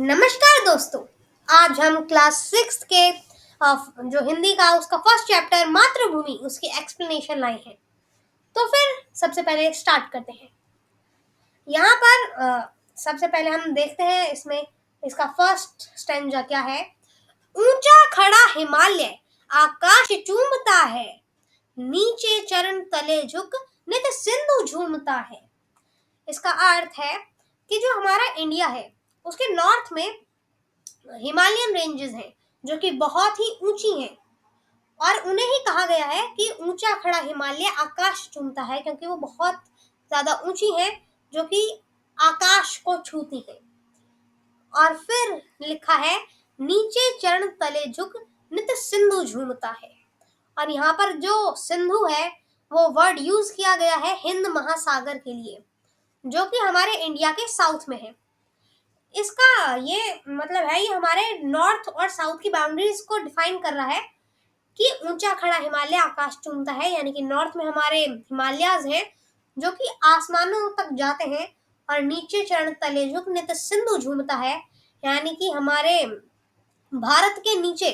नमस्कार दोस्तों। आज हम क्लास सिक्स के जो हिंदी का उसका फर्स्ट चैप्टर मातृभूमि उसकी एक्सप्लेनेशन लाए हैं। तो फिर सबसे पहले स्टार्ट करते हैं। यहाँ पर सबसे पहले हम देखते हैं इसमें इसका फर्स्ट स्टैंजा क्या है। ऊंचा खड़ा हिमालय आकाश चूमता है, नीचे चरण तले झुक नित सिंधु झूमता है। इसका अर्थ है कि जो हमारा इंडिया है उसके नॉर्थ में हिमालयन रेंजेस हैं जो कि बहुत ही ऊंची हैं और उन्हें ही कहा गया है कि ऊंचा खड़ा हिमालय आकाश चूमता है, क्योंकि वो बहुत ज्यादा ऊंची है जो कि आकाश को छूती है। और फिर लिखा है नीचे चरण तले झुक नित सिंधु झूमता है। और यहाँ पर जो सिंधु है वो वर्ड यूज किया गया है हिंद महासागर के लिए, जो कि हमारे इंडिया के साउथ में है। इसका ये मतलब है, ये हमारे नॉर्थ और साउथ की बाउंड्रीज को डिफाइन कर रहा है कि ऊंचा खड़ा हिमालय आकाश चूमता है, यानी कि नॉर्थ में हमारे हिमालयाज हैं जो कि आसमानों तक जाते हैं, और नीचे चरण तले झुक नित सिंधु झूमता है, यानी कि हमारे भारत के नीचे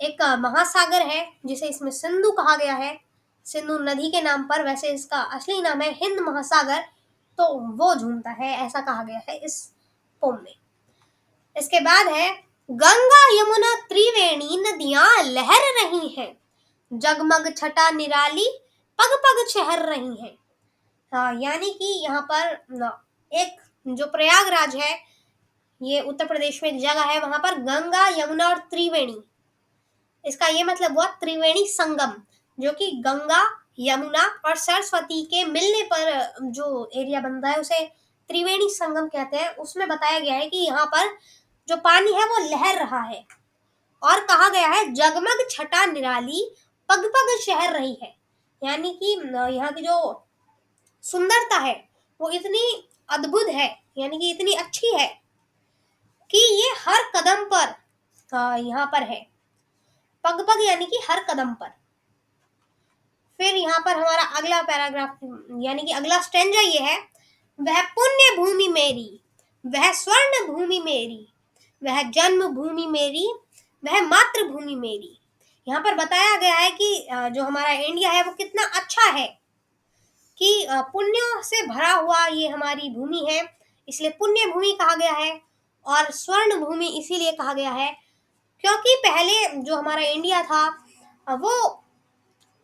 एक महासागर है जिसे इसमें सिंधु कहा गया है, सिंधु नदी के नाम पर। वैसे इसका असली नाम है हिंद महासागर, तो वो झूमता है, ऐसा कहा गया है इस पोम में। इसके बाद है गंगा यमुना त्रिवेणी नदियां लहर रही हैं, जगमग छटा निराली पग पग शहर रही हैं। हाँ, यानी कि यहाँ पर एक जो प्रयागराज है, ये उत्तर प्रदेश में एक जगह है, वहां पर गंगा यमुना और त्रिवेणी, इसका ये मतलब हुआ त्रिवेणी संगम, जो कि गंगा यमुना और सरस्वती के मिलने पर जो एरिया बनता है उसे त्रिवेणी संगम कहते हैं। उसमें बताया गया है कि यहाँ पर जो पानी है वो लहर रहा है, और कहा गया है जगमग छटा निराली पग पग शहर रही है, यानी कि यहाँ की जो सुंदरता है वो इतनी अद्भुत है, यानी कि इतनी अच्छी है कि ये हर कदम पर यहाँ पर है। पग पग यानी कि हर कदम पर। फिर यहाँ पर हमारा अगला पैराग्राफ यानी कि अगला स्टेंजा ये है। वह पुण्य भूमि मेरी, वह स्वर्ण भूमि मेरी, वह जन्म भूमि मेरी, वह मातृभूमि मेरी। यहाँ पर बताया गया है कि जो हमारा इंडिया है वो कितना अच्छा है, कि पुण्यों से भरा हुआ ये हमारी भूमि है, इसलिए पुण्य भूमि कहा गया है। और स्वर्ण भूमि इसीलिए कहा गया है क्योंकि पहले जो हमारा इंडिया था वो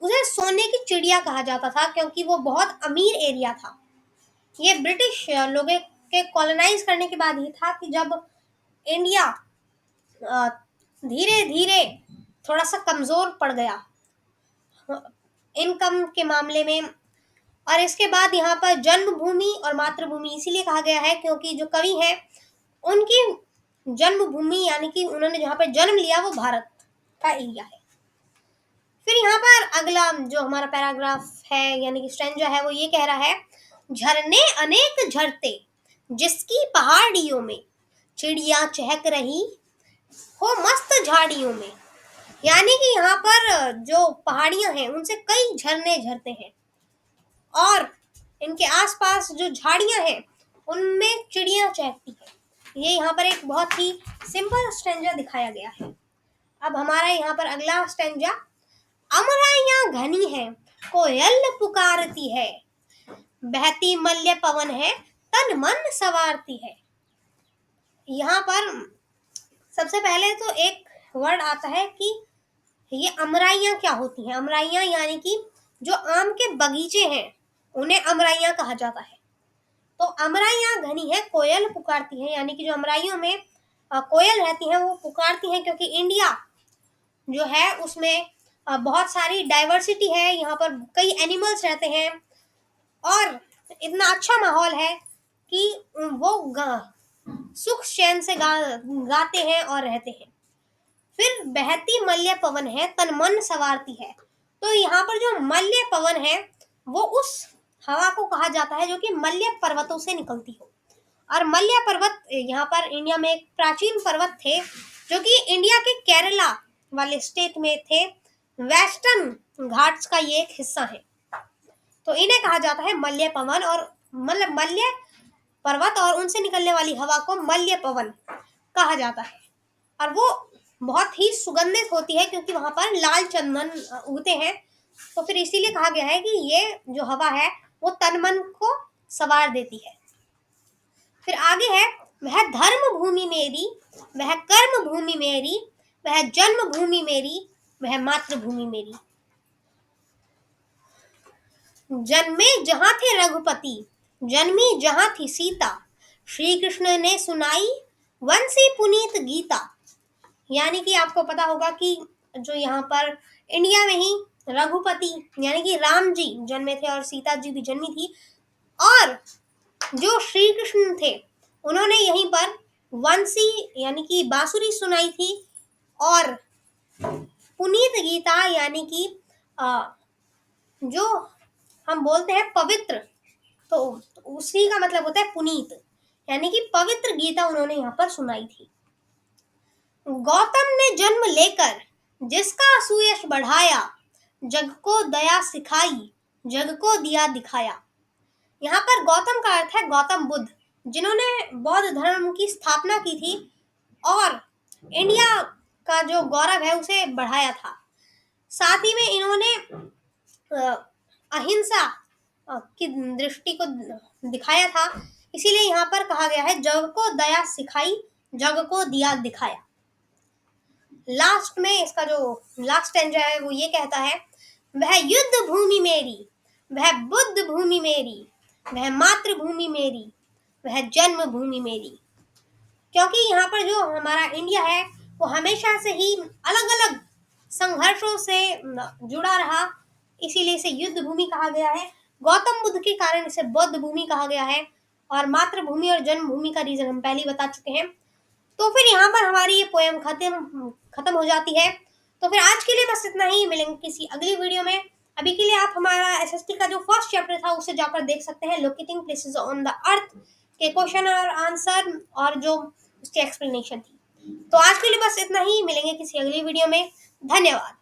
उसे सोने की चिड़िया कहा जाता था, क्योंकि वो बहुत अमीर एरिया था। ये ब्रिटिश लोगों के कॉलोनाइज करने के बाद ही था कि जब इंडिया धीरे धीरे थोड़ा सा कमजोर पड़ गया इनकम के मामले में। और इसके बाद यहाँ पर जन्मभूमि और मातृभूमि इसीलिए कहा गया है क्योंकि जो कवि है उनकी जन्मभूमि यानी कि उन्होंने जहाँ पर जन्म लिया वो भारत का एरिया है। फिर यहाँ पर अगला जो हमारा पैराग्राफ है यानी कि स्टैंजा है वो ये कह रहा है। झरने अनेक झरते जिसकी पहाड़ियों में, चिड़िया चहक रही हो मस्त झाड़ियों में, यानी कि यहाँ पर जो पहाड़ियां हैं उनसे कई झरने झरते हैं, और इनके आसपास जो झाड़ियां हैं उनमें चिड़िया चहकती है। ये यहाँ पर एक बहुत ही सिंपल स्टैंजा दिखाया गया है। अब हमारा यहाँ पर अगला स्टैंजा। अमराइयां घनी है, कोयल पुकारती है, बहती मल्य पवन है, तन मन सवारती है। यहाँ पर सबसे पहले तो एक वर्ड आता है कि ये अमराइयां क्या होती हैं। अमराइयां यानी कि जो आम के बगीचे हैं उन्हें अमराइयां कहा जाता है। तो अमराइयां घनी है, कोयल पुकारती है, यानी कि जो अमराइयों में कोयल रहती हैं वो पुकारती हैं, क्योंकि इंडिया जो है उसमें बहुत सारी डाइवर्सिटी है, यहाँ पर कई एनिमल्स रहते हैं और इतना अच्छा माहौल है कि वो सुख चैन से गाते हैं और रहते हैं। फिर बहती मल्य पवन है, तन मन सवारती है। तो यहाँ पर जो मल्य पवन है वो उस हवा को कहा जाता है जो कि मल्य पर्वतों से निकलती हो। और मल्य पर्वत यहाँ पर इंडिया में एक प्राचीन पर्वत थे जो कि इंडिया के केरला वाले स्टेट में थे। वेस्टर्न घाट्स का ये एक हिस्सा है, तो इन्हें कहा जाता है मल्य पवन। और मतलब मल्य पर्वत और उनसे निकलने वाली हवा को मल्य पवन कहा जाता है। और वो बहुत ही सुगंधित होती है क्योंकि वहां पर लाल चंदन उगते हैं। तो फिर इसीलिए कहा गया है कि ये जो हवा है वो तन मन को संवार देती है। फिर आगे है, वह धर्म भूमि मेरी, वह कर्म भूमि मेरी, वह जन्म भूमि मेरी, वह मातृभूमि मेरी। जन्मे जहां थे रघुपति, जन्मी जहां थी सीता, श्री कृष्ण ने सुनाई वंशी पुनीत गीता। यानी कि आपको पता होगा कि जो यहाँ पर इंडिया में ही रघुपति यानी कि राम जी जन्मे थे और सीता जी भी जन्मी थी, और जो श्री कृष्ण थे उन्होंने यहीं पर वंशी यानी कि बांसुरी सुनाई थी, और पुनीत गीता यानी कि जो हम बोलते हैं पवित्र, तो उसी का मतलब होता है पुनीत, यानी कि पवित्र गीता उन्होंने यहाँ पर सुनाई थी। गौतम ने जन्म लेकर जिसका सुयश बढ़ाया, जग को दया सिखाई, जग को दिया दिखाया। यहाँ पर गौतम का अर्थ है गौतम बुद्ध, जिन्होंने बौद्ध धर्म की स्थापना की थी और इंडिया का जो गौरव है उसे बढ़ाया था। साथ ही में इन्होंने अहिंसा की दृष्टि को दिखाया था। इसीलिए यहाँ पर कहा गया है जग को दया सिखाई, जग को दिया दिखाया। लास्ट में इसका जो लास्ट स्टैंजा है वो ये कहता है, वह युद्ध भूमि मेरी, वह बुद्ध भूमि मेरी, वह मातृभूमि मेरी, वह जन्म भूमि मेरी। क्योंकि यहाँ पर जो हमारा इंडिया है वो हमेशा से ही अलग अलग संघर्षों से जुड़ा रहा, इसीलिए इसे युद्ध भूमि कहा गया है। गौतम बुद्ध के कारण इसे बौद्ध भूमि कहा गया है, और मातृभूमि और जन्मभूमि का रीजन हम पहले ही बता चुके हैं। तो फिर यहाँ पर हमारी ये पोएम खत्म हो जाती है। तो फिर आज के लिए बस इतना ही, मिलेंगे किसी अगली वीडियो में। अभी के लिए आप हमारा एसएसटी का जो फर्स्ट चैप्टर था उसे जाकर देख सकते हैं, locating places on the earth के क्वेश्चन और आंसर और जो उसकी एक्सप्लेनेशन थी। तो आज के लिए बस इतना ही, मिलेंगे किसी अगली वीडियो में। धन्यवाद।